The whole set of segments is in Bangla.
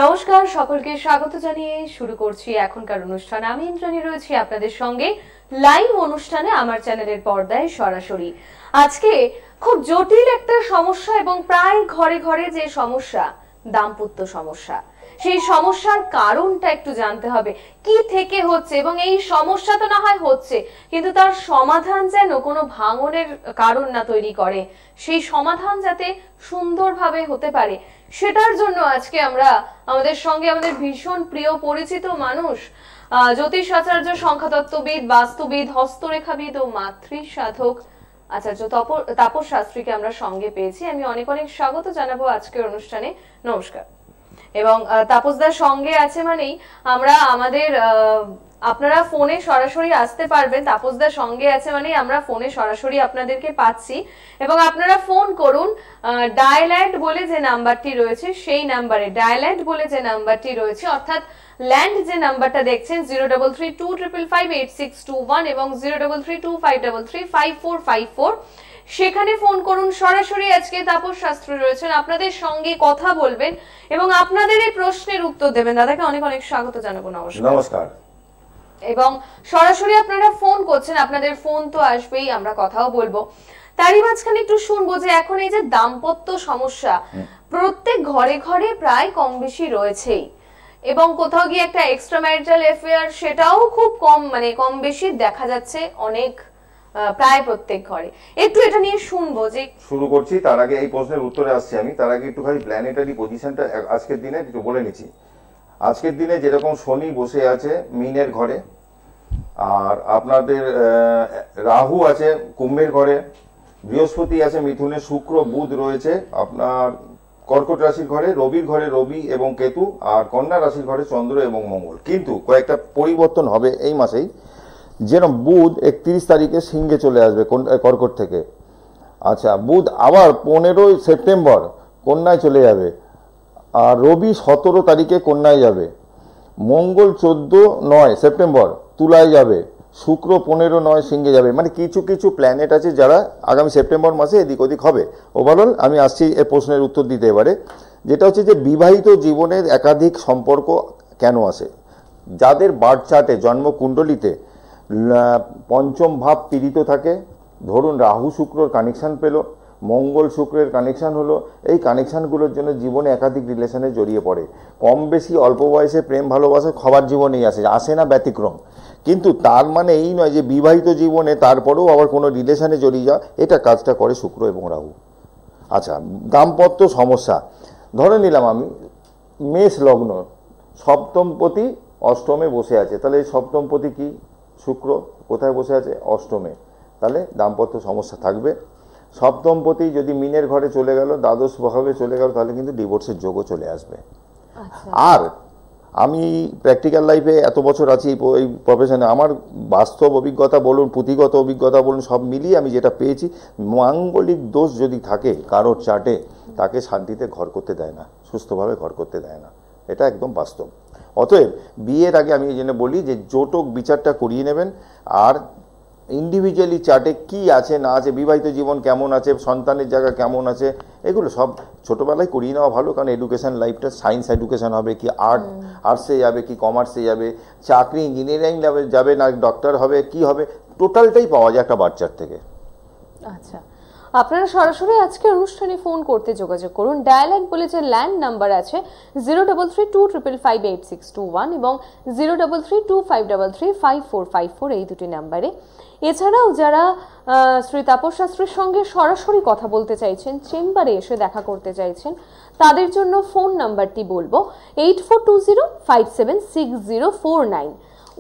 নমস্কার, সকলকে স্বাগত জানিয়ে শুরু করছি এখনকার অনুষ্ঠান। আমি ইন্দ্রাণী রয়েছি আপনাদের সঙ্গে লাইভ অনুষ্ঠানে আমার চ্যানেলের পর্দায় সরাসরি। আজকে খুব জটিল একটা সমস্যা এবং প্রায় ঘরে ঘরে যে সমস্যা, দাম্পত্য সমস্যা, সেই সমস্যার কারণটা একটু জানতে হবে কি থেকে হচ্ছে, এবং এই সমস্যা তো না হয় হচ্ছে, কিন্তু তার সমাধান যেন কোনো ভাঙনের কারণ না তৈরি করে, সেই সমাধান যাতে সুন্দরভাবে হতে পারে, সেটার জন্য আজকে আমরা আমাদের সঙ্গে আমাদের ভীষণ প্রিয় পরিচিত মানুষ, জ্যোতিষ আচার্য, সংখ্যাতত্ত্ববিদ, বাস্তুবিদ, হস্তরেখাবিদ ও মাতৃ সাধক আচার্য তাপস শাস্ত্রীকে আমরা সঙ্গে পেয়েছি। আমি অনেক অনেক স্বাগত জানাবো আজকের অনুষ্ঠানে। নমস্কার। এবং তাপসদার সঙ্গে আছে মানেই আমরা আমাদের আপনারা ফোনে সরাসরি আসতে পারবেন। তাপসদার সঙ্গে আছে মানে আমরা ফোনে সরাসরি আপনাদেরকে পাচ্ছি, এবং আপনারা ফোন করুন ডায়াল্যান্ড বলে যে নাম্বারটি রয়েছে সেই নাম্বারে, ডায়াল্যান্ড বলে যে নাম্বারটি রয়েছে, অর্থাৎ ল্যান্ড যে নাম্বারটা দেখছেন 0332558621 এবং 033253354545, সেখানে ফোন করুন। সরাসরি আজকে তাপস শাস্ত্রী রয়েছেন, আপনাদের সঙ্গে কথা বলবেন এবং আপনাদের এই প্রশ্নের উত্তর দেবেন। দাদাকে অনেক অনেক স্বাগত জানাবো। নমস্কার। এবং সরাসরি আপনারা ফোন করছেন, আপনাদের ফোন তো আসবেই, আমরা কথাও বলবো। তারই মাঝখানে একটু শুনবো যে এখন এই যে দাম্পত্য সমস্যা প্রত্যেক ঘরে ঘরে প্রায় কম বেশি রয়েছেই, এবং কোথাও গিয়ে একটা এক্সট্রা ম্যারিটাল অ্যাফেয়ার সেটাও খুব কম, মানে কম বেশি দেখা যাচ্ছে অনেক, প্রায় প্রত্যেক ঘরে। একটু এটা নিয়ে শুনবো। যে শুরু করছি তার আগে এই প্রশ্নের উত্তরে আসছি আমি, তার আগে একটু খালি প্ল্যানেটারি পজিশনটা আজকের দিনে একটু বলে নিচ্ছি। আজকের দিনে যেরকম শনি বসে আছে মীনের ঘরে, আর আপনাদের রাহু আছে কুম্ভের ঘরে, বৃহস্পতি আছে মিথুনে, শুক্র বুধ রয়েছে আপনার কর্কট রাশির ঘরে, রবির ঘরে রবি এবং কেতু, আর কন্যা রাশির ঘরে চন্দ্র এবং মঙ্গল। কিন্তু কয়েকটা পরিবর্তন হবে এই মাসেই। যেরকম বুধ 31 তারিখে সিংহে চলে আসবে কর্কট থেকে, আচ্ছা বুধ আবার 15 সেপ্টেম্বর কন্যায় চলে যাবে, আর রবি 17 তারিখে কন্যায় যাবে, মঙ্গল 9 সেপ্টেম্বর তুলায় যাবে, শুক্র 15 সিংহে যাবে। মানে কিছু কিছু প্ল্যানেট আছে যারা আগামী সেপ্টেম্বর মাসে এদিক ওদিক হবে। ওভারঅল আমি আসছি এই প্রশ্নের উত্তর দিতে এবারে, যেটা হচ্ছে যে বিবাহিত জীবনের একাধিক সম্পর্ক কেন আসে। যাদের বার্থ চার্টে জন্মকুণ্ডলিতে পঞ্চম ভাব পীড়িত থাকে, ধরুন রাহু শুক্রর কানেকশান পেল, মঙ্গল শুক্রের কানেকশান হলো, এই কানেকশানগুলোর জন্য জীবনে একাধিক রিলেশনে জড়িয়ে পড়ে। কম বেশি অল্প বয়সে প্রেম ভালোবাসা সবার জীবনেই আসে না ব্যতিক্রম। কিন্তু তার মানে এই নয় যে বিবাহিত জীবনে তারপরেও আবার কোনো রিলেশনে জড়িয়ে যাওয়া, এটা কাজটা করে শুক্র এবং রাহু। আচ্ছা, দাম্পত্য সমস্যা ধরে নিলাম আমি মেষ লগ্ন, সপ্তমপতি অষ্টমে বসে আছে, তাহলে এই সপ্তমপতি কি শুক্র কোথায় বসে আছে? অষ্টমে। তাহলে দাম্পত্য সমস্যা থাকবে। সপ্তমপতি যদি মিনের ঘরে চলে গেল, দ্বাদশ ভাবে চলে গেল, তাহলে কিন্তু ডিভোর্সের যোগও চলে আসবে। আর আমি প্র্যাকটিক্যাল লাইফে এত বছর আছি এই প্রফেশনে, আমার বাস্তব অভিজ্ঞতা বলুন, পুঁথিগত অভিজ্ঞতা বলুন, সব মিলিয়ে আমি যেটা পেয়েছি, মাঙ্গলিক দোষ যদি থাকে কারোর চার্টে, তাকে শান্তিতে ঘর করতে দেয় না, সুস্থভাবে ঘর করতে দেয় না, এটা একদম বাস্তব। অতএব বিয়ের আগে আমি এই জন্য বলি যে জোটক বিচারটা করিয়ে নেবেন, আর ইন্ডিভিজুয়ালি চার্টে কি আছে না আছে, বিবাহিত জীবন কেমন আছে, সন্তানের জায়গা কেমন আছে, এগুলো সব ছোটোবেলায় করিয়ে নেওয়া ভালো। কারণ এডুকেশন লাইফটা সায়েন্স এডুকেশন হবে কি আর্টসে যাবে কি কমার্সে যাবে, চাকরি ইঞ্জিনিয়ারিং যাবে না ডক্টর হবে, কি হবে, টোটালটাই পাওয়া যায় একটা বাচ্চার থেকে। আচ্ছা, আপনারা সরাসরি আজকে অনুষ্ঠানে ফোন করতে যোগাযোগ করুন। ডায়াল্যান্ড বলে যে ল্যান্ড নাম্বার আছে 0332555621 এবং 033253354545 এই দুটি নাম্বারে। এছাড়াও যারা শ্রী তাপস শাস্ত্রীর সঙ্গে সরাসরি কথা বলতে চাইছেন, চেম্বারে এসে দেখা করতে চাইছেন, তাদের জন্য ফোন নাম্বারটি বলবো 8420576049।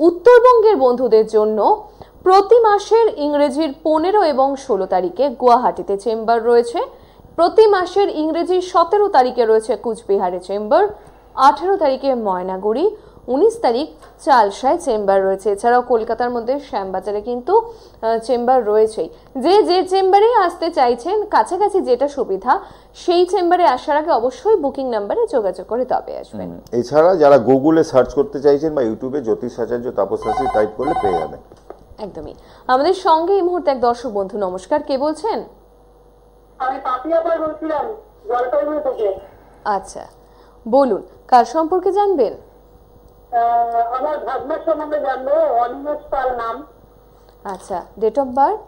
উত্তরবঙ্গের বন্ধুদের জন্য প্রতি মাসের ইংরেজির 15 এবং 16 তারিখে গুয়াহাটিতে চেম্বার রয়েছে, প্রতি মাসের ইংরেজির 17 তারিখে রয়েছে কুচবিহারে চেম্বার, 18 তারিখে ময়নাগুড়ি, 19 তারিখ চালসায় চেম্বার রয়েছে। এছাড়াও কলকাতার মধ্যে শ্যামবাজারে কিন্তু চেম্বার রয়েছেই। যে চেম্বারে আসতে চাইছেন, কাছাকাছি যেটা সুবিধা, সেই চেম্বারে আসার আগে অবশ্যই বুকিং নাম্বারে যোগাযোগ করে তবে আসবেন। এছাড়া যারা গুগলে সার্চ করতে চাইছেন বা ইউটিউবে জ্যোতিষ আচার্য তাপস শাস্ত্রী টাইপ করলে পেয়ে যাবেন। একদমই। আমাদের সঙ্গে এই মুহূর্তে এক দর্শক বন্ধু। নমস্কার, কে বলছেন? আমি পাপিয়া বলছিলাম জলপাইগুড়ি থেকে। আচ্ছা, বলুন, কার সম্পর্কে জানবেন? আমার ভাগ্নের সম্বন্ধে জানবো। অনিমেষ পাল নাম। আচ্ছা, date of birth?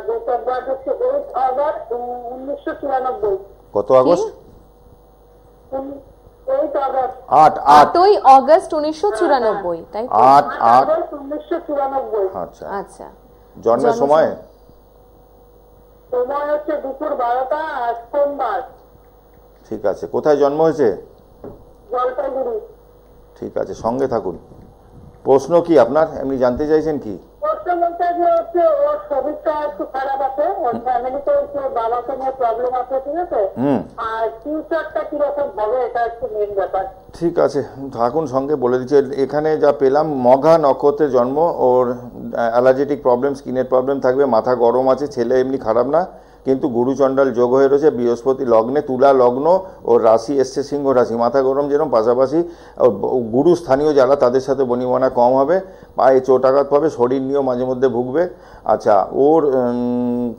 Date of birth হচ্ছে 8 আগস্ট 1994। কত আগস্ট? 8 আগস্ট। 8ই অগস্ট 1994, তাই তো? 8 আগস্ট 1994। আচ্ছা, আচ্ছা, জন্মের সময়? সময় হচ্ছে দুপুর 12টা, সোমবার। ঠিক আছে, কোথায় জন্ম হয়েছে? জলপাইগুড়ি। ঠিক আছে, সঙ্গে থাকুন। প্রশ্ন কি আপনার, এমনি জানতে চাইছেন কি? প্রশ্ন বলতে যে হচ্ছে ওর শরীরটা একটু খারাপ আছে, ওর ফ্যামিলিতে হচ্ছে বাবাকে নিয়ে প্রবলেম আছে, ঠিক আছে? আর ফিউচারটা কিরকম হবে এটা একটু মেন ব্যাপার। ঠিক আছে, থাকুন সঙ্গে, বলে দিচ্ছি। এখানে যা পেলাম, মঘা নক্ষত্রে জন্ম, ওর অ্যালার্জেটিক প্রবলেম, স্কিনের প্রবলেম থাকবে, মাথা গরম আছে, ছেলে এমনি খারাপ না, কিন্তু গুরুচণ্ডাল যোগ হয়ে রয়েছে, বৃহস্পতি লগ্নে, তুলা লগ্ন, ওর রাশি এসছে সিংহ রাশি, মাথা গরম যেরকম, পাশাপাশি গুরু স্থানীয় যারা তাদের সাথে বনিবনা কম হবে, পায়ে চোট আঘাত পাবে, শরীর নিয়েও মাঝে মধ্যে ভুগবে। আচ্ছা, ওর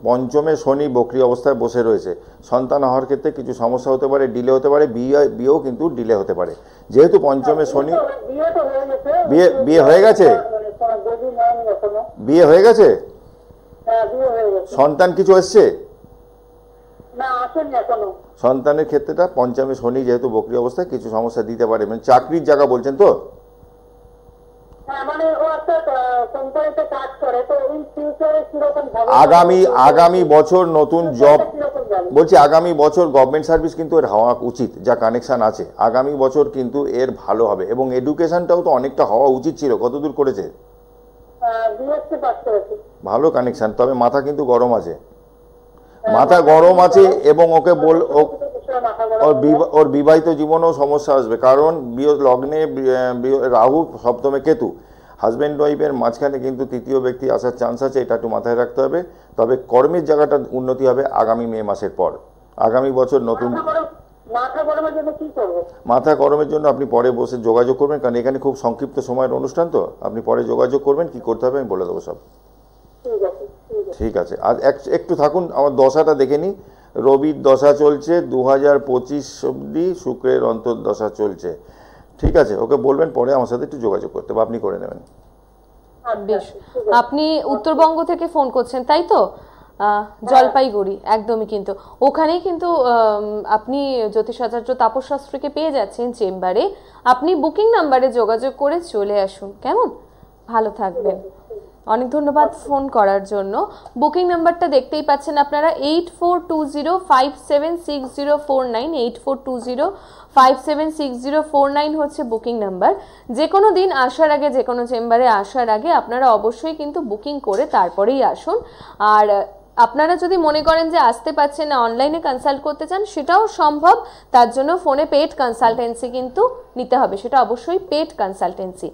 পঞ্চমে শনি বক্রি অবস্থায় বসে রয়েছে, সন্তান হওয়ার ক্ষেত্রে কিছু সমস্যা হতে পারে, ডিলে হতে পারে, বিয়েও কিন্তু ডিলে হতে পারে, যেহেতু পঞ্চমে শনি। বিয়ে হয়ে গেছে? বিয়ে হয়ে গেছে? সন্তান কিছু এসছে? সন্তানের ক্ষেত্রেটা পঞ্চমে শনি যেহেতু বক্রি অবস্থায় কিছু সমস্যা দিতে পারে। মানে চাকরির জায়গা বলছেন তো? আগামী বছর নতুন জব বলছি, আগামী বছর গভর্নমেন্ট সার্ভিস কিন্তু এর হওয়া উচিত, যা কানেকশন আছে আগামী বছর কিন্তু এর ভালো হবে, এবং এডুকেশনটাও তো অনেকটা হওয়া উচিত ছিল। কতদূর করেছে? ভালো কানেকশন, তবে মাথা কিন্তু গরম আছে, মাথা গরম আছে, এবং ওকে ওর বিবাহিত জীবনেও সমস্যা আসবে, কারণ লগ্নে রাহু, সপ্তমে কেতু, হাজব্যান্ড ওয়াইফের মাঝখানে কিন্তু তৃতীয় ব্যক্তি আসার চান্স আছে, এটা একটু মাথায় রাখতে হবে। তবে কর্মের জায়গাটা উন্নতি হবে আগামী মে মাসের পর। আগামী বছর নতুন। মাথা গরমের জন্য আপনি পরে বসে যোগাযোগ করবেন, কারণ এখানে খুব সংক্ষিপ্ত সময়ের অনুষ্ঠান তো, আপনি পরে যোগাযোগ করবেন, কি করতে হবে আমি বলে দেবো সব। ঠিক আছে, আজ একটু থাকুন, আমার দশাটা দেখে নিই। রবির দশা চলছে 2025 অব্দি, শুক্রের অন্তর্দশা চলছে। ঠিক আছে, ওকে বলবেন পরে আমার সাথে একটু যোগাযোগ করতে, বা আপনি করে নেবেন। বেশ, আপনি উত্তরবঙ্গ থেকে ফোন করছেন তাই তো? জলপাইগুড়ি, একদমই, কিন্তু ওখানেই কিন্তু আপনি জ্যোতিষাচার্য তাপস শাস্ত্রীকে পেয়ে যাচ্ছেন চেম্বারে। আপনি বুকিং নাম্বারে যোগাযোগ করে চলে আসুন, কেমন? ভালো থাকবেন, অনেক ধন্যবাদ ফোন করার জন্য। বুকিং নাম্বারটা দেখতেই পাচ্ছেন আপনারা, 8420576049, 8420576049 হচ্ছে বুকিং নাম্বার। যে কোনো দিন আসার আগে, যে কোনো চেম্বারে আসার আগে আপনারা অবশ্যই কিন্তু বুকিং করে তারপরেই আসুন। আর আপনারা যদি মনে করেন যে আসতে পাচ্ছেন না, অনলাইনে কনসাল্ট করতে চান, সেটাও সম্ভব। তার জন্য ফোনে পেড কনসালটেন্সি কিন্তু নিতে হবে, সেটা অবশ্যই পেড কনসালটেন্সি।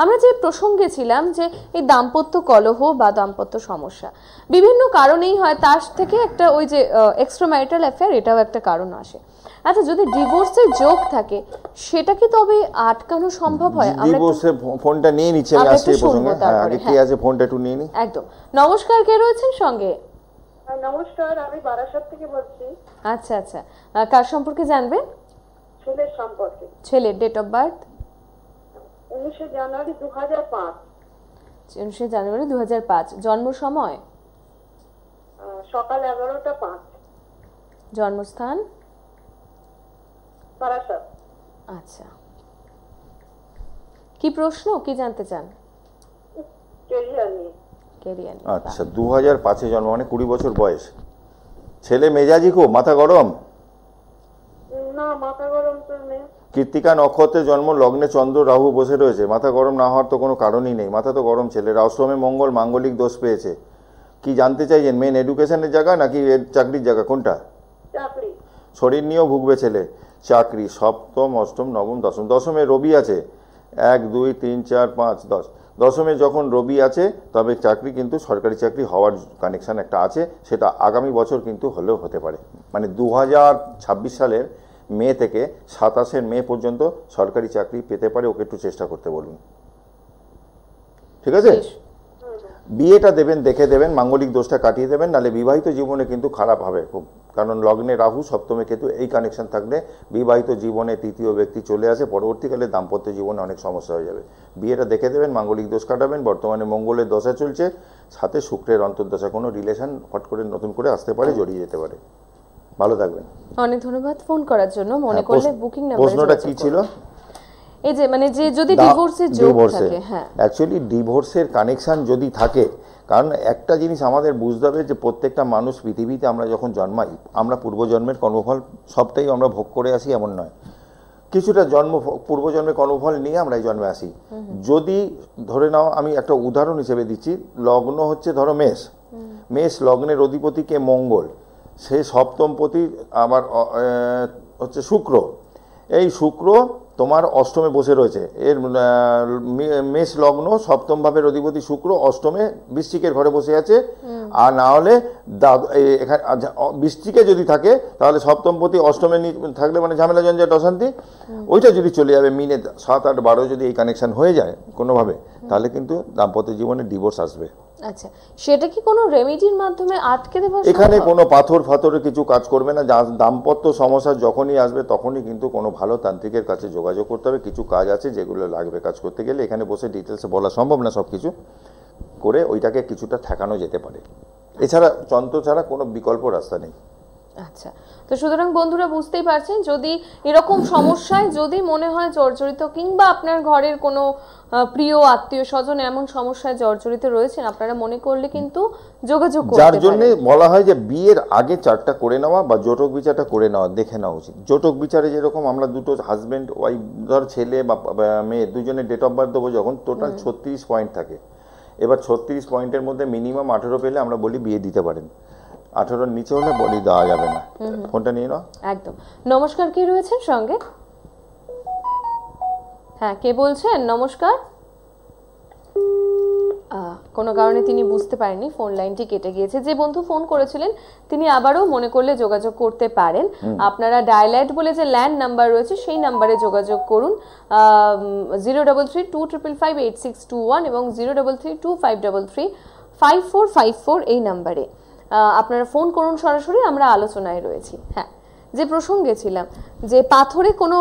আমরা যে প্রসঙ্গে ছিলাম যে এই দাম্পত্য কলহ বা দাম্পত্য সমস্যা বিভিন্ন কারণেই হয়, তার থেকে একটা ওই যে এক্সট্রা ম্যারিটাল অ্যাফেয়ার, এটাও একটা কারণ আসে। আচ্ছা, যদি ডিভোর্সের যোগ থাকে সেটা কি তবে আটকানো সম্ভব হয়? আমরা ডিভোর্সের ফোনটা নিয়ে নিচ্ছি আমি আজকে প্রসঙ্গে। হ্যাঁ, আগে কি আছে ফোনটা একটু নিয়ে নি। একদম। নমস্কার, কে রয়েছেন সঙ্গে? নমস্কার, আমি বারাসাত থেকে বলছি। আচ্ছা আচ্ছা, কার সম্পর্কে জানবেন? ছেলের সম্পর্কে। ছেলের ডেট অফ বার্থ? 19 জানুয়ারি 2005। 19 জানুয়ারি 2005। জন্ম সময়? সকাল 11টা 5। জন্মস্থান? বারাসাত। আচ্ছা, কি প্রশ্ন, কি জানতে চান? কেরিয়ার নিয়ে। আচ্ছা, 2005-এ জন্ম, মানে 20 বছর বয়স। ছেলে মেজাজি খুব, মাথা গরম? না, মাথা গরম তো নেই। কৃত্তিকা নক্ষত্রে জন্ম, লগ্নে চন্দ্র রাহু বসে রয়েছে, মাথা গরম না হওয়ার তো কোনো কারণই নেই, মাথা তো গরম ছেলের। অষ্টমে মঙ্গল, মাঙ্গলিক দোষ পেয়েছে। কি জানতে চাইছেন, মেন এডুকেশনের জায়গা নাকি চাকরির জায়গা, কোনটা? চাকরি। শরীর নিয়েও ভুগবে ছেলে। চাকরি, সপ্তম, অষ্টম, নবম, দশম। দশমে রবি আছে, 1 2 3 4 5 10। দশমে যখন রবি আছে তবে চাকরি কিন্তু সরকারি চাকরি হওয়ার কানেকশন একটা আছে, সেটা আগামী বছর কিন্তু হলেও হতে পারে। মানে 2026 সালের মে থেকে 27 মে পর্যন্ত সরকারি চাকরি পেতে পারে, ওকে একটু চেষ্টা করতে বলুন। ঠিক আছে, বিয়েটা দেবেন, দেখে দেবেন, মাঙ্গলিক দোষটা কাটিয়ে দেবেন, নাহলে বিবাহিত জীবনে কিন্তু খারাপ হবে খুব। কারণ লগ্নে রাহু, সপ্তমে কেতু, এই কানেকশন থাকলে বিবাহিত জীবনে তৃতীয় ব্যক্তি চলে আসে, পরবর্তীকালে দাম্পত্য জীবনে অনেক সমস্যা হয়ে যাবে। বিয়েটা দেখে দেবেন, মাঙ্গলিক দোষ কাটাবেন। বর্তমানে মঙ্গলের দশা চলছে, সাথে শুক্রের অন্তর্দশা, কোনো রিলেশন হট করে নতুন করে আসতে পারে, জড়িয়ে যেতে পারে। ভালো থাকবেন। অনেক ধন্যবাদ ফোন করার জন্য। মনে করলে বুকিং নাম্বার। প্রশ্নটা কি ছিল? এই যে মানে যে যদি ডিভোর্সের যোগ থাকে, হ্যাঁ অ্যাকচুয়ালি ডিভোর্সের কানেকশন যদি থাকে, কারণ একটা জিনিস আমাদের বুঝতে হবে যে প্রত্যেকটা মানুষ পৃথিবীতে আমরা যখন জন্মাই, আমরা পূর্বজন্মের কর্মফল সবটাই আমরা ভোগ করে আসি এমন নয়, কিছুটা পূর্বজন্মের কর্মফল নিয়ে আমরা এই জন্মে আসি। যদি ধরে নাও, আমি একটা উদাহরণ হিসেবে দিচ্ছি, লগ্ন হচ্ছে ধরো মেষ, মেষ লগ্নের অধিপতিকে মঙ্গল, সে সপ্তমপতি আবার হচ্ছে শুক্র, এই শুক্র তোমার অষ্টমে বসে রয়েছে, এর মেষ লগ্ন সপ্তম ভাবের অধিপতি শুক্র অষ্টমে বৃশ্চিকের ঘরে বসে আছে। আর না হলে এখানে বৃশ্চিকে যদি থাকে তাহলে সপ্তমপতি অষ্টমে থাকলে মানে ঝামেলা জঞ্জাট অশান্তি, ওইটা যদি চলে যাবে মিনে 7, 8, 12 যদি এই কানেকশন হয়ে যায় কোনোভাবে, তাহলে কিন্তু দাম্পত্য জীবনে ডিভোর্স আসবে। আচ্ছা, সেটা কি কোনো রেমেডির মাধ্যমে আটকে দেওয়া? এখানে কোনো পাথরের কিছু কাজ করবে না। দাম্পত্য সমস্যা যখনই আসবে তখনই কিন্তু কোনো ভালো তান্ত্রিকের কাছে যোগাযোগ করতে হবে। কিছু কাজ আছে যেগুলো লাগবে কাজ করতে গেলে, এখানে বসে ডিটেলসে বলা সম্ভব না সব কিছু, করে ওইটাকে কিছুটা ঠেকানো যেতে পারে। এছাড়া যন্ত্র ছাড়া কোনো বিকল্প রাস্তা নেই। আচ্ছা, তো সুতরাং বন্ধুরা বুঝতেই পারছেন, যদি এরকম সমস্যায় যদি মনে হয় জর্জরিত, কিংবা আপনার ঘরের কোনো প্রিয় আত্মীয় স্বজন এমন সমস্যায় জর্জরিত রয়েছেন, আপনারা মনে করলে কিন্তু যোগাযোগ করতে পারেন। যার জন্য বলা হয় যে বিয়ের আগে চার্টটা করে নেওয়া বা জটক বিচারটা করে নেওয়া, দেখে নেওয়া উচিত। জটক বিচারে যেরকম আমরা দুটো হাজব্যান্ড ওয়াইফ, ধর ছেলে বা মেয়ে দুজনের ডেট অফ বার্থ দেবো, যখন টোটাল 36 পয়েন্ট থাকে, এবার 36 পয়েন্টের মধ্যে মিনিমাম 18 পেলে আমরা বলি বিয়ে দিতে পারেন, 18-র নিচে হলে বলি দেওয়া যাবে না। ফোনটা নিয়ে নাও। একদম। নমস্কার, কে রয়েছেন সঙ্গে? হ্যাঁ, কে বলছেন? নমস্কার। কোনো কারণে তিনি বুঝতে পারেননি, ফোন লাইনটি কেটে গিয়েছে। যে বন্ধু ফোন করেছিলেন তিনি আবারও মনে করলে যোগাযোগ করতে পারেন। আপনারা ডায়ালাইট বলে যে ল্যান্ড নাম্বার রয়েছে সেই নাম্বারে যোগাযোগ করুন, 03325558621 এবং 03325335454 এই নাম্বারে আপনারা ফোন করুন সরাসরি, আমরা আলোচনায় রয়েছি। হ্যাঁ, যে প্রসঙ্গে ছিলাম যে পাথরে কোনো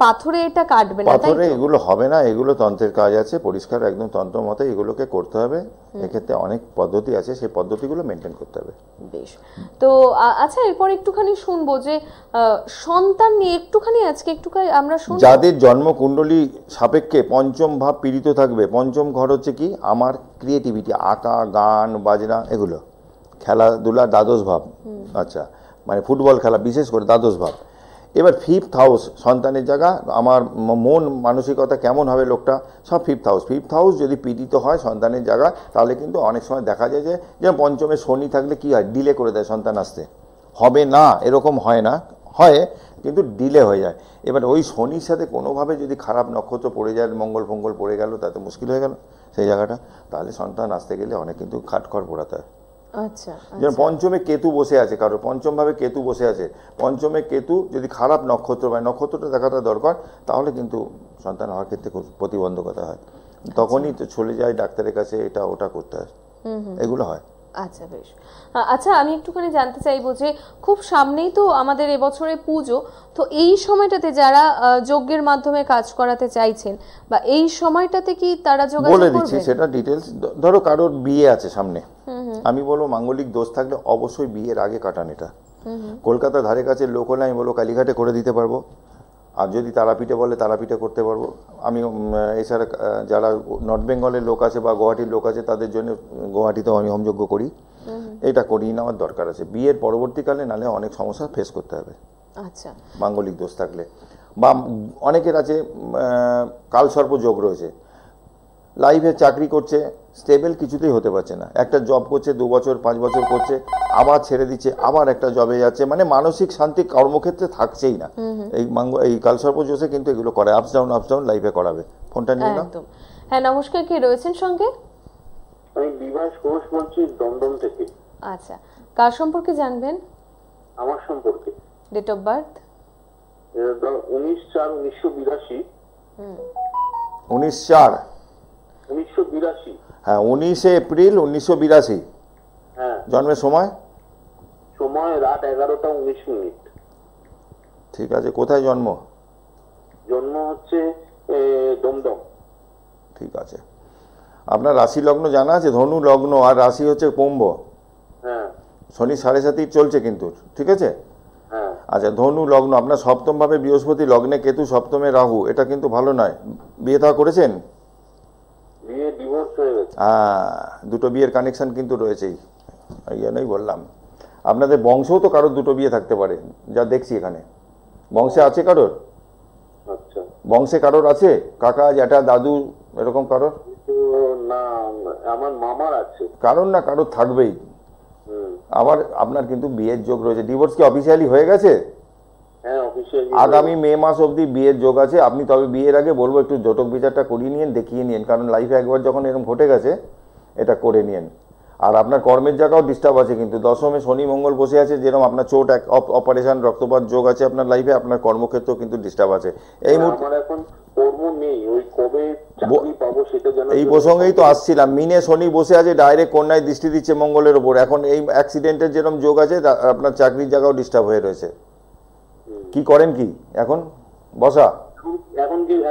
পাথরে এটা কাটবে না, পাথরে এগুলো হবে না, এগুলো তন্ত্রের কাজ আছে, পরিষ্কার একদম তন্ত্র মতে এগুলোকে করতে হবে। এক্ষেত্রে অনেক পদ্ধতি আছে, সেই পদ্ধতিগুলো মেনটেন করতে হবে। বেশ, তো আচ্ছা এরপর একটুখানি শুনবো যে সন্তান নিয়ে একটুখানি আজকে একটুখানি আমরা শুনবো। যাদের জন্মকুণ্ডলী সাপেক্ষে পঞ্চম ভাব পীড়িত থাকবে, পঞ্চম ঘর হচ্ছে কি আমার ক্রিয়েটিভিটি, আঁকা, গান, বাজনা, এগুলো, খেলাধুলা, দ্বাদশ ভাব। আচ্ছা, মানে ফুটবল খেলা বিশেষ করে দ্বাদশ ভাব। এবার 5th হাউস সন্তানের জায়গা, আমার মন মানসিকতা কেমন হবে লোকটা, সব 5th হাউস। 5th হাউস যদি পীড়িত হয় সন্তানের জায়গা, তাহলে কিন্তু অনেক সময় দেখা যায় যে যেমন পঞ্চমে শনি থাকলে কি হয়, ডিলে করে দেয় সন্তান আসতে, হবে না এরকম হয় না, হয় কিন্তু ডিলে হয়ে যায়। এবার ওই শনির সাথে কোনোভাবে যদি খারাপ নক্ষত্র পড়ে যায়, মঙ্গল ফঙ্গল পড়ে গেল, তাতে মুশকিল হয়ে গেল সেই জায়গাটা, তাহলে সন্তান আসতে গেলে অনেক কিন্তু খাটখড় পোড়াতে হয়। আচ্ছা, যেমন পঞ্চমে কেতু বসে আছে, কারো পঞ্চম ভাবে কেতু বসে আছে, পঞ্চমে কেতু যদি খারাপ নক্ষত্র বা নক্ষত্রটা দেখাটা দরকার, তাহলে কিন্তু সন্তান হওয়ার ক্ষেত্রে প্রতিবন্ধকতা হয়, তখনই তো চলে যায় ডাক্তারের কাছে, এটা ওটা করতে হয়, এগুলো হয়। আচ্ছা, বেশ। আচ্ছা, আমি একটুখানি জানতে চাইবো যে খুব সামনেই তো আমাদের এবছরে পুজো, তো এই সময়টাতে যারা যজ্ঞের মাধ্যমে কাজ করাতে চাইছেন বা এই সময়টাতে কি তারা যোগাযোগ করবে? বলে দিচ্ছি সেটা ডিটেলস। ধরো কারোর বিয়ে আছে সামনে, আমি বলবো মাঙ্গলিক দোষ থাকলে অবশ্যই বিয়ের আগে কাটান এটা। কলকাতার ধারে কাছে লোক হলে আমি বলবো কালীঘাটে করে দিতে পারবো, আর যদি তারাপীঠে বলে তারাপীঠে করতে পারবো। আমি এছাড়া যারা নর্থ বেঙ্গলের লোক আছে বা গুয়াহাটির লোক আছে তাদের জন্য গুয়াহাটিতেও আমি হোমযজ্ঞ করি, এটা করিয়ে নেওয়ার দরকার আছে বিয়ের পরবর্তীকালে, নাহলে অনেক সমস্যা ফেস করতে হবে। আচ্ছা, মাঙ্গলিক দোষ থাকলে। বা অনেকের আছে কালসর্প যোগ রয়েছে, লাইফে চাকরি করছে, স্টেবল কিছুতেই হতে পারছে না, একটা জব করছে 2 বছর 5 বছর করছে, আবার ছেড়ে দিচ্ছে, আবার একটা জবে যাচ্ছে, মানে মানসিক শান্তি কর্মক্ষেত্রে থাকছেই না। এই কালসর্প জোশে কিন্তু এগুলো করে, আপস ডাউন লাইফে করাবে। ফোনটা নিয়ে নাও। হ্যাঁ, নমস্কার, কে রয়েছেন সঙ্গে? আমি বিভাস ঘোষ বলছি, দমদম থেকে। আচ্ছা, কার সম্পর্কে জানবেন? আমার সম্পর্কে। Date of birth? 19/4/1982। 19/4/1982। হ্যাঁ, 19 এপ্রিল 1982। হ্যাঁ। জন্মের সময়? সময় রাত 11টা 19 মিনিট। ঠিক আছে, কোথায় জন্ম? জন্ম হচ্ছে দমদম। ঠিক আছে, আপনার রাশি লগ্ন জানা আছে? ধনু লগ্ন আর রাশি হচ্ছে কুম্ভ। হ্যাঁ শনি 7.5 চলছে কিন্তু, ঠিক আছে। হ্যাঁ আচ্ছা, ধনু লগ্ন, আপনার সপ্তম ভাবে বৃহস্পতি, লগ্নে কেতু, সপ্তমে রাহু, এটা কিন্তু ভালো নয়। বিয়ে থা করেছেন? বিয়ে ডিভোর্স হয়ে গেছে। দুটো বিয়ের কানেকশন কিন্তু রয়েছেই, এই জন্যই বললাম। আপনাদের বংশেও তো কারোর দুটো বিয়ে থাকতে পারে, যা দেখছি এখানে। বংশে আছে কারোর? আচ্ছা, বংশে কারোর আছে, কাকা জ্যাঠা দাদু এরকম কারোর? তো না, আমার মামার আছে। কারোর না কারোর থাকবেই। হুম। আবার আপনার কিন্তু বিয়ের যোগ রয়েছে। ডিভোর্স কি অফিসিয়ালি হয়ে গেছে? হ্যাঁ অফিসিয়ালি। আগামী মে মাস অবধি বিয়ের যোগ আছে। আপনি তবে বিয়ের আগে বলবো একটু জটক বিচারটা করিয়ে নিন, দেখিয়ে নিন, কারণ লাইফে একবার যখন এরকম ঘটে গেছে এটা করে নিন। আর আপনার কর্মের জায়গাও ডিস্টার্ব আছে কিন্তু, দশমে শনি মঙ্গল বসে আছে, যেরকম আপনার চোট অপারেশন রক্তপাত যোগ আছে আপনার লাইফে, আপনার কর্মক্ষেত্রেও কিন্তু ডিস্টার্ব আছে এই মুহূর্তে। আমার এখন কর্ম নেই, ওই কবে চাকরি পাবো সেটা জানা। এই প্রসঙ্গেই তো আসছিলাম, মিনে শনি বসে আছে, ডাইরেক্ট কন্যায় দৃষ্টি দিচ্ছে মঙ্গলের ওপর। এখন এই অ্যাক্সিডেন্টের যেরকম যোগ আছে, আপনার চাকরির জায়গাও ডিস্টার্ব হয়ে রয়েছে। কি করেন কি এখন? বসা?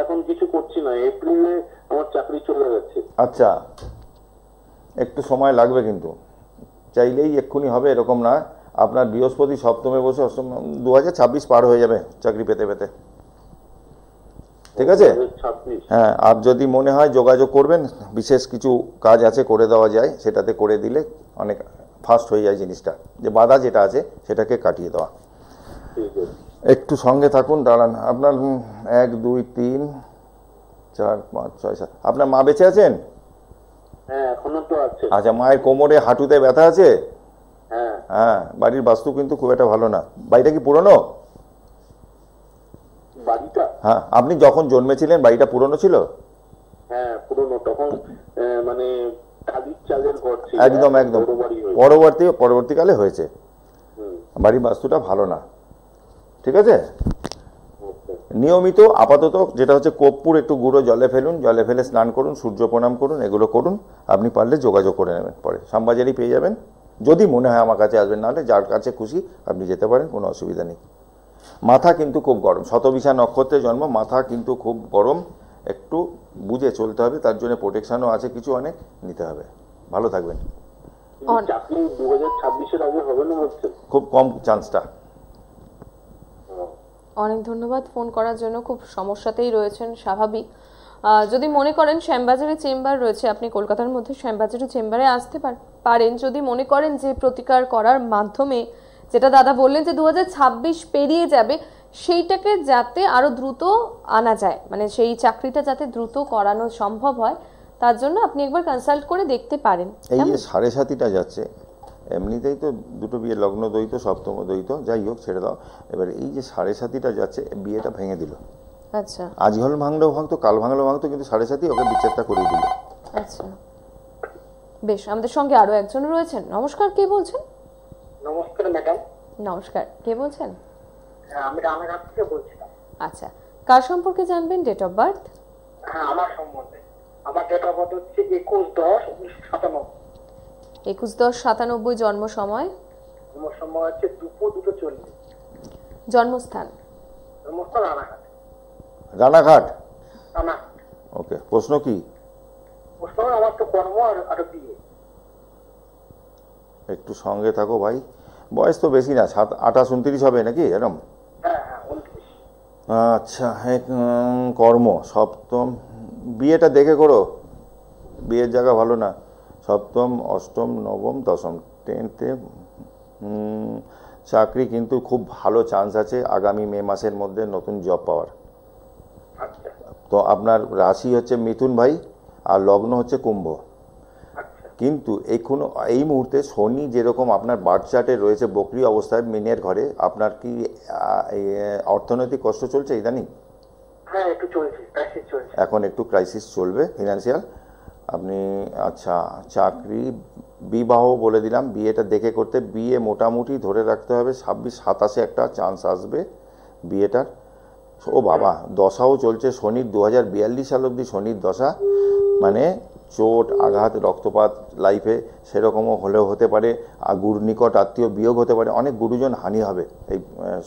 এখন কিছু করছি না, এপ্রিলে আমার চাকরি চলে যাচ্ছে। আচ্ছা, একটু সময় লাগবে কিন্তু, চাইলেই এক্ষুনি হবে এরকম না। আপনার বৃহস্পতি সপ্তমে বসে, 2026 পার হয়ে যাবে চাকরি পেতে পেতে, ঠিক আছে। 26। হ্যাঁ, আর যদি মনে হয় যোগাযোগ করবেন, বিশেষ কিছু কাজ আছে করে দেওয়া যায়, সেটাতে করে দিলে অনেক ফাস্ট হয়ে যায় জিনিসটা, যে বাধা যেটা আছে সেটাকে কাটিয়ে দেওয়া। ঠিক আছে, একটু সঙ্গে থাকুন, দাঁড়ান। আপনার 1 2 3 4 5 6 7, আপনার মা বেঁচে আছেন? হ্যাঁ এখনো তো আছে। আচ্ছা, মায়ের কোমরে হাঁটুতে ব্যথা আছে? হ্যাঁ হ্যাঁ, বাড়ির বাস্তু কিন্তু খুব একটা ভালো না। বাড়িটা কি পুরনো? বাড়িটা? হ্যাঁ, আপনি যখন জন্মেছিলেন বাড়িটা পুরনো ছিল? হ্যাঁ পুরনো, তখন মানে টালির চালের ঘর ছিল। একদম একদম, বড় বাড়ি হয়েছে। পরবর্তীকালে হয়েছে। বাড়ির বাস্তুটা ভালো না, ঠিক আছে। নিয়মিত আপাতত যেটা হচ্ছে কর্পূর একটু গুঁড়ো জলে ফেলুন, জলে ফেলে স্নান করুন, সূর্য প্রণাম করুন, এগুলো করুন। আপনি পারলে যোগাযোগ করে নেবেন, পরে শ্যামবাজারেই পেয়ে যাবেন। যদি মনে হয় আমার কাছে আসবেন, নাহলে যার কাছে খুশি আপনি যেতে পারেন, কোনো অসুবিধা নেই। মাথা কিন্তু খুব গরম, শতবিশা নক্ষত্রে জন্ম, মাথা কিন্তু খুব গরম, একটু বুঝে চলতে হবে। তার জন্য প্রোটেকশনও আছে কিছু, অনেক নিতে হবে। ভালো থাকবেন। চাকরি 2026-এর আগে হবে না বলছেন? খুব কম চান্সটা। অনেক ধন্যবাদ ফোন করার জন্য। খুব সমস্যাতেই রয়েছেন, স্বাভাবিক। যদি মনে করেন শ্যামবাজারে চেম্বার রয়েছে, আপনি কলকাতার মধ্যে শ্যামবাজারে চেম্বারে আসতে পারেন। যদি মনে করেন যে প্রতিকার করার মাধ্যমে, যেটা দাদা বললেন যে 2026 পেরিয়ে যাবে, সেইটাকে যাতে আরো দ্রুত আনা যায়, মানে সেই চাকরিটা যাতে দ্রুত করানো সম্ভব হয়, তার জন্য আপনি একবার কনসাল্ট করে দেখতে পারেন। এই যে 7.5টা যাচ্ছে, এমনিতেই তো দুটো বিয়ে, লগ্ন দ্বৈত সপ্তম দ্বৈত, যাই হোক ছেড়ে দাও। এবার এই যে 7.5টা যাচ্ছে, বিয়েটা ভেঙে দিল। আচ্ছা, আজ হল ভাঙলেও ভাঙতো, কাল ভাঙলেও ভাঙতো, কিন্তু 7.5 ওকে বিচ্ছেদটা করিয়ে দিল। আচ্ছা, বেশ। আমাদের সঙ্গে আরো একজন রয়েছেন। নমস্কার, কে বলছেন? নমস্কার ম্যাডাম। নমস্কার, কে বলছেন? আমি রানাঘাট থেকে বলছিলাম। আচ্ছা, কার সম্পর্কে জানবেন? Date of birth? হ্যাঁ আমার সম্বন্ধে। আমার ডেট অফ বার্থ হচ্ছে 21/10/1997। 21/10/97। জন্ম সময়? জন্ম সময় হচ্ছে দুপুর 2:40। জন্মস্থান? জন্মস্থান রানাঘাট। রানাঘাট, রানাঘাট। ওকে। প্রশ্ন কি? প্রশ্ন আমার তো কর্ম আর বিয়ে। একটু সঙ্গে থাকো ভাই, বয়স তো বেশি না, 28 29 হবে নাকি এরকম? হ্যাঁ হ্যাঁ 29। আচ্ছা, কর্ম সপ্তম, বিয়েটা দেখে করো, বিয়ের জায়গা ভালো না। সপ্তম, অষ্টম, নবম, দশম, 10তে চাকরি কিন্তু খুব ভালো চান্স আছে আগামী মে মাসের মধ্যে নতুন জব পাওয়ার। আচ্ছা তো আপনার রাশি হচ্ছে মিথুন ভাই, আর লগ্ন হচ্ছে কুম্ভ। আচ্ছা। কিন্তু এই মুহূর্তে শনি যেরকম আপনার বার্থ চার্টে রয়েছে বক্রি অবস্থায় মিনের ঘরে, আপনার কি অর্থনৈতিক কষ্ট চলছে ইদানিং? হ্যাঁ একটু চলছে, ক্রাইসিস চলছে। এখন একটু ক্রাইসিস চলবে ফিনান্সিয়াল। আপনি আচ্ছা, চাকরি, বিবাহ বলে দিলাম, বিয়েটা দেখে করতে। বিয়ে মোটামুটি ধরে রাখতে হবে 26-27 একটা চান্স আসবে বিয়েটার। ও বাবা, দশাও চলছে শনির, 2042 সাল অবধি শনির দশা, মানে চোট আঘাত রক্তপাত লাইফে সেরকমও হলেও হতে পারে, আর নিকট আত্মীয় বিয়োগ হতে পারে, অনেক গুরুজন হানি হবে এই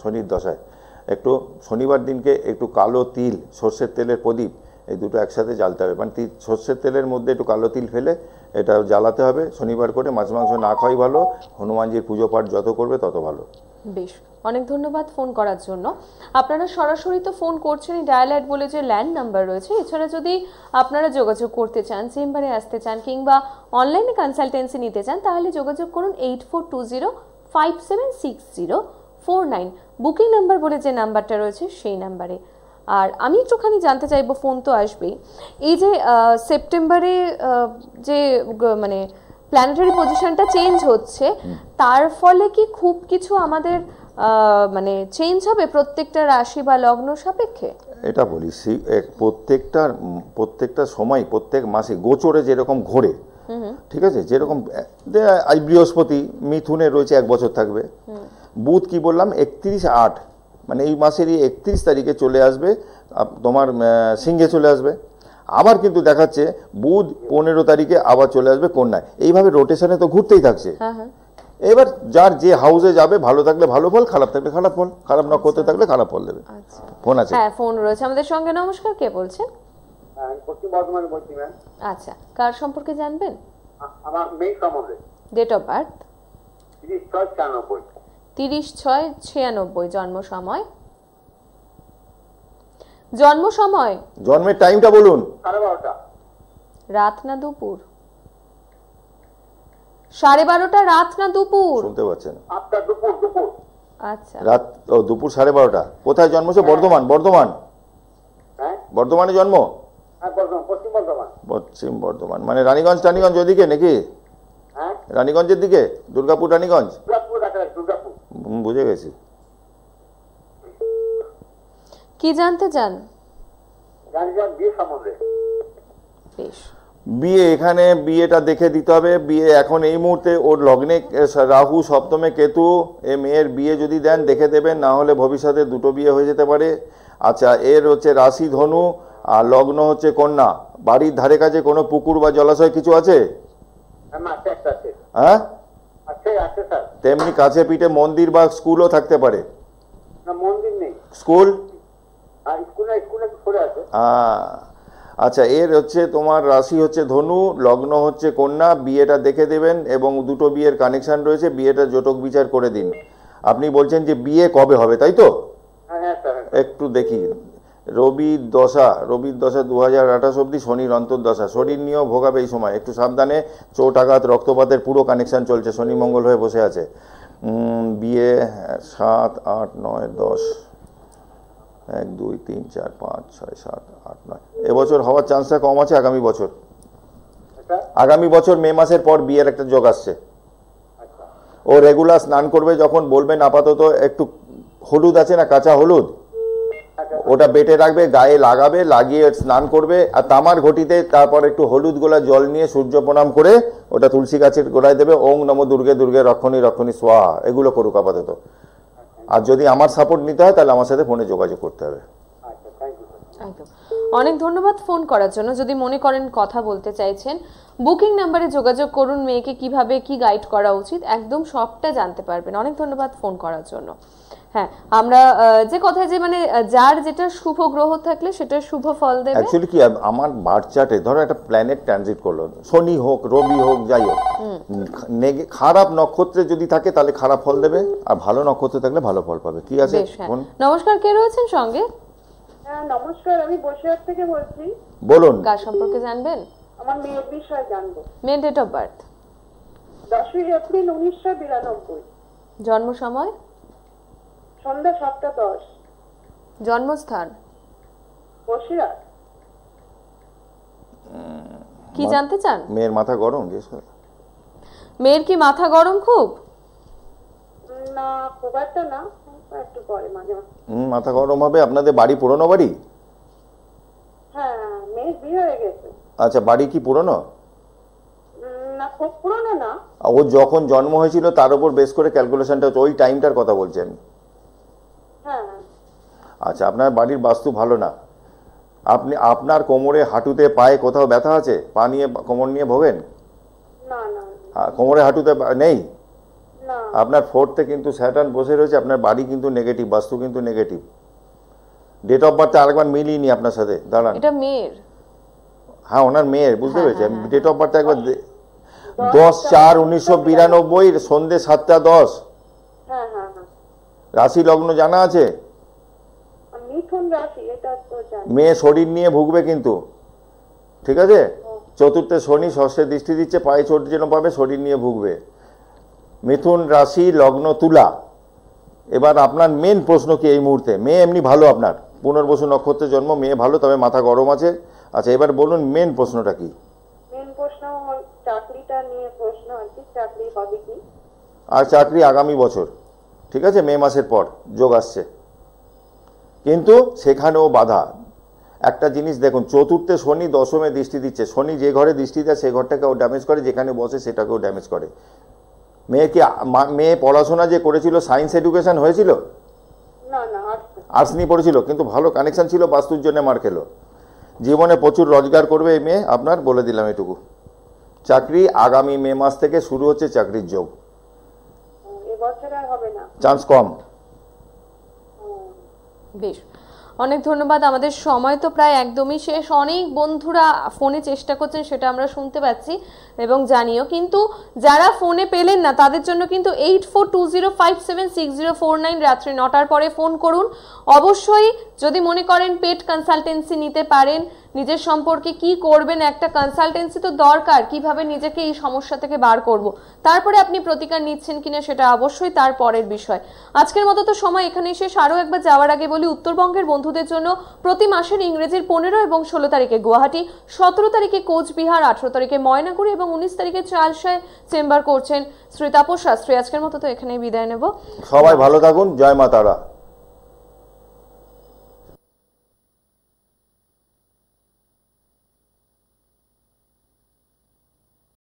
শনির দশায়। একটু শনিবার দিনকে একটু কালো তিল, সর্ষের তেলের প্রদীপ, এই দুটো একসাথে জ্বালতে হবে। মানে সর্ষের তেলের মধ্যে একটু কালো তিল ফেলে এটা জ্বালাতে হবে শনিবার করে। মাছ মাংস না খাওয়াই ভালো, হনুমানজির পুজো পাঠ যত করবে তত ভালো। বেশ, অনেক ধন্যবাদ ফোন করার জন্য। আপনারা সরাসরি তো ফোন করছেন, ডায়ালাইট বলে যে ল্যান্ড নাম্বার রয়েছে। এছাড়া যদি আপনারা যোগাযোগ করতে চান, চেম্বারে আসতে চান কিংবা অনলাইনে কনসালটেন্সি নিতে চান, তাহলে যোগাযোগ করুন 8420576049, বুকিং নাম্বার বলে যে নাম্বারটা রয়েছে সেই নাম্বারে। আর আমি একটুখানি জানতে চাইবো, ফোন তো আসবেই, এই যে সেপ্টেম্বরে যে মানে প্ল্যানেটারি পজিশনটা চেঞ্জ হচ্ছে, তার ফলে কি খুব কিছু আমাদের মানে চেঞ্জ হবে প্রত্যেকটা রাশি বা লগ্ন সাপেক্ষে? এটা বলি, প্রত্যেকটা সময় প্রত্যেক মাসে গোচরে যেরকম ঘোরে, ঠিক আছে, যেরকম আজ বৃহস্পতি মিথুনে রয়েছে 1 বছর থাকবে, বুধ কি বললাম 31/8 মানে এই মাসেরই 31 তারিখে চলে আসবে তোমার সিংহে চলে আসবে। আবার কিন্তু দেখাচ্ছে বুধ 15 তারিখে আবার চলে আসবে কন্যায়। এইভাবে রোটেশনে তো ঘুরতেই থাকছে। এবার যার যে হাউসে যাবে, ভালো থাকলে ভালো ফল, খারাপ থাকলে খারাপ ফল, খারাপ নক্ষত্রে থাকলে খারাপ ফল দেবে। ফোন আছে? হ্যাঁ, ফোন রয়েছে আমাদের সঙ্গে। নমস্কার, কে বলছেন? পশ্চিম বর্ধমানে বলছি ম্যাম। আচ্ছা, কার সম্পর্কে জানবেন? আমার মেয়ে সম্বন্ধে। Date of birth? 30/6/96। 30/6/96। জন্ম সময়? জন্ম সময়, জন্মের টাইমটা বলুন। 12:30। রাত না দুপুর? 12:30 রাত না দুপুর? শুনতে পাচ্ছেন? আপনার দুপুর। আচ্ছা, রাত দুপুর 12:30। কোথায় জন্মেছে? বর্ধমান। হ্যাঁ, বর্ধমানে জন্ম? হ্যাঁ, পশ্চিম বর্ধমান। পশ্চিম বর্ধমান মানে রানীগঞ্জ ওদিকে নাকি? হ্যাঁ, রানীগঞ্জের দিকে, দুর্গাপুর রানীগঞ্জ। দুর্গাপুর। বুঝে গেছি। কি জানতে চান? বিয়ে সম্বন্ধে। বেশ, বিয়ে, এখানে বিয়েটা দেখে দিতে হবে। বিয়ে এখন এই মুহূর্তে ওর লগ্নে রাহু, সপ্তমে কেতু, এ মেয়ের বিয়ে যদি দেন দেখে দেবেন, না হলে ভবিষ্যতে দুটো বিয়ে হয়ে যেতে পারে। আচ্ছা, এর হচ্ছে রাশি ধনু আর লগ্ন হচ্ছে কন্যা। বাড়ির ধারে কাছে কোনো পুকুর বা জলাশয় কিছু আছে? হ্যাঁ, তেমনি কাছে পিঠে মন্দির বা স্কুলও থাকতে পারে। মন্দির নেই। স্কুল? স্কুলে আছে। আচ্ছা, এর হচ্ছে তোমার রাশি হচ্ছে ধনু, লগ্ন হচ্ছে কন্যা। বিয়েটা দেখে দেবেন এবং দুটো বিয়ের কানেকশন রয়েছে, বিয়েটা জটক বিচার করে দিন। আপনি বলছেন যে বিয়ে কবে হবে, তাই তো? একটু দেখি। রবির দশা 2028 অব্দি, শনির অন্তর্দশা। শরীর নিয়েও ভোগাবে এই সময়, একটু সাবধানে। চোট আঘাত রক্তপাতের পুরো কানেকশন চলছে, শনি মঙ্গল হয়ে বসে আছে। বিয়ে 7, 8, 9, 10, 1, 2, 3, 4, 5, 6, 7, 8, 9 এবছর হওয়ার চান্সটা কম আছে। আগামী বছর মে মাসের পর বিয়ের একটা যোগ আসছে। ও রেগুলার স্নান করবে, যখন বলবেন আপাতত একটু হলুদ আছে না, কাঁচা হলুদ, ওটা বেটে রাখবে, গায়ে লাগাবে, লাগিয়ে স্নান করবে। আর তামার ঘটিতে তারপর একটু হলুদ গোলা জল নিয়ে সূর্য প্রণাম করে ওটা তুলসী গাছের গোড়ায় দেবে। ওং নমো দুর্গে দুর্গে রক্ষণী রক্ষণী স্বাহা, এগুলো করুক আপাতত। আর যদি আমার সাপোর্ট নিতে হয় তাহলে আমার সাথে ফোনে যোগাযোগ করতে হবে। একদম। অনেক ধন্যবাদ ফোন করার জন্য। যদি মনে করেন কথা বলতে চাইছেন, বুকিং নাম্বারে যোগাযোগ করুন। মেয়েকে কিভাবে কি গাইড করা উচিত একদম সবটা জানতে পারবেন। অনেক ধন্যবাদ ফোন করার জন্য। হ্যাঁ, আমরা যে কথা যে মানে যার যেটা শুভ গ্রহ থাকলে সেটা শুভ ফল দেবে। অ্যাকচুয়ালি কি, আমার বার্থ চার্টে ধরো একটা প্ল্যানেট ট্রানজিট করলো, শনি হোক, রবি হোক, যাই হোক, খারাপ নক্ষত্রে যদি থাকে তাহলে খারাপ ফল দেবে, আর ভালো নক্ষত্রে থাকলে ভালো ফল পাবে। কি আছে? নমস্কার, কে রয়েছেন সঙ্গে? হ্যাঁ, নমস্কার, আমি বসিরহাট থেকে বলছি। বলুন। কার সম্পর্কে জানবেন? আমার মেয়ের বিষয়ে জানবো। মেয়ের ডেট অফ বার্থ? 10ই এপ্রিল 1992। জন্ম সময়? সন্ধ্যা 7:10। জন্মস্থান? বসিরহাট। কি জানতে চান? মেয়ের মাথা গরম? মেয়ের কি মাথা গরম খুব? না, খুব একটা না, একটু পরে মাঝে মাঝে। মাথা গরম হবে। আপনাদের বাড়ি পুরনো বাড়ি? হ্যাঁ, মেয়ের বিয়ে হয়ে গেছে। আচ্ছা, বাড়ি কি পুরনো? না, খুব পুরনো না। ও যখন জন্ম হয়েছিল তার উপর বেস করে ক্যালকুলেশনটা হচ্ছে, ওই টাইমটার কথা বলছেন? হ্যাঁ। আচ্ছা, আপনার বাড়ির বাস্তু ভালো না, আপনি আপনার কোমরে হাঁটুতে পায়ে কোথাও ব্যথা আছে? পা নিয়ে কোমর নিয়ে ভোগেন? না না কোমরে হাঁটুতে নেই? না। আপনার ফোর্থে কিন্তু স্যাটার্ন বসে রয়েছে, আপনার বাড়ি কিন্তু নেগেটিভ, বাস্তু কিন্তু নেগেটিভ। ডেট অফ বার্থে আরেকবার মিলিনি আপনার সাথে, দাঁড়ান। এটা মেয়ের? হ্যাঁ ওনার মেয়ের, বুঝতে পেরেছি আমি। ডেট অফ বার্থে একবার 10/4/1992 সন্ধ্যে 7:10। হ্যাঁ হ্যাঁ হ্যাঁ। রাশি লগ্ন জানা আছে? মিথুন রাশি, এটা তো জানি। মেয়ে শরীর নিয়ে ভুগবে কিন্তু, ঠিক আছে? চতুর্থে শনি, ষষ্ঠে দৃষ্টি দিচ্ছে, পায়ে চোট যেন পাবে, শরীর নিয়ে ভুগবে। মিথুন রাশি, লগ্ন তুলা। এবার আপনার মেন প্রশ্ন কি এই মুহূর্তে? মেয়ে এমনি ভালো, আপনার পুনর্বসু নক্ষত্রে জন্ম, মেয়ে ভালো, তবে মাথা গরম আছে। আচ্ছা এবার বলুন মেন প্রশ্নটা কি? মেন প্রশ্ন চাকরিটা নিয়ে প্রশ্ন আছে, চাকরি হবে কি? আর চাকরি আগামী বছর, ঠিক আছে, মে মাসের পর যোগ আসছে, কিন্তু সেখানেও বাধা। একটা জিনিস দেখুন, চতুর্থে শনি, দশমে দৃষ্টি দিচ্ছে। শনি যে ঘরে দৃষ্টি দেয় সেই ঘরটাকেও ড্যামেজ করে, যেখানে বসে সেটাকেও ড্যামেজ করে। মেয়ে পড়াশোনা যে করেছিল, সায়েন্স এডুকেশন হয়েছিল? না না, আর্টস নিয়ে পড়েছিল, কিন্তু ভালো কানেকশন ছিল, বাস্তুর জন্য মার খেলো। জীবনে প্রচুর রোজগার করবে এই মেয়ে, আপনার বলে দিলাম এটুকু। চাকরি আগামী মে মাস থেকে শুরু হচ্ছে, চাকরির যোগ। এবছর আর হবে না? চান্স কম। বেশ, অনেক ধন্যবাদ। আমাদের সময় তো প্রায় একদমই শেষ। অনেক বন্ধুরা ফোনে চেষ্টা করছেন, সেটা আমরা শুনতে পাচ্ছি এবং জানিও, কিন্তু যারা ফোনে পেলেন না তাদের জন্য কিন্তু 8420576049 রাত্রি 9টার পরে ফোন করুন। অবশ্যই যদি মনে করেন পেট কনসালটেন্সি নিতে পারেন, নিজের সম্পর্কে কি করবেন, একটা কনসালটেন্সি তো দরকার, কিভাবে নিজেকে এই সমস্যা থেকে বার করব, তারপরে আপনি প্রতিকার নিচ্ছেন কিনা সেটা অবশ্যই তার পরের বিষয়। আজকের মতো তো সময় এখানেই শেষ। আরও একবার যাওয়ার আগে বলি, উত্তরবঙ্গের বন্ধুদের জন্য প্রতি মাসের ইংরেজির 15 এবং 16 তারিখে গুয়াহাটি, 17 তারিখে কোচবিহার, 18 তারিখে ময়নাগুড়ি এবং 19 তারিখে চালসায় চেম্বার করছেন শ্রী তাপস শাস্ত্রী। আজকের মতো তো এখানেই বিদায় নেব। সবাই ভালো থাকুন, জয় মা তারা।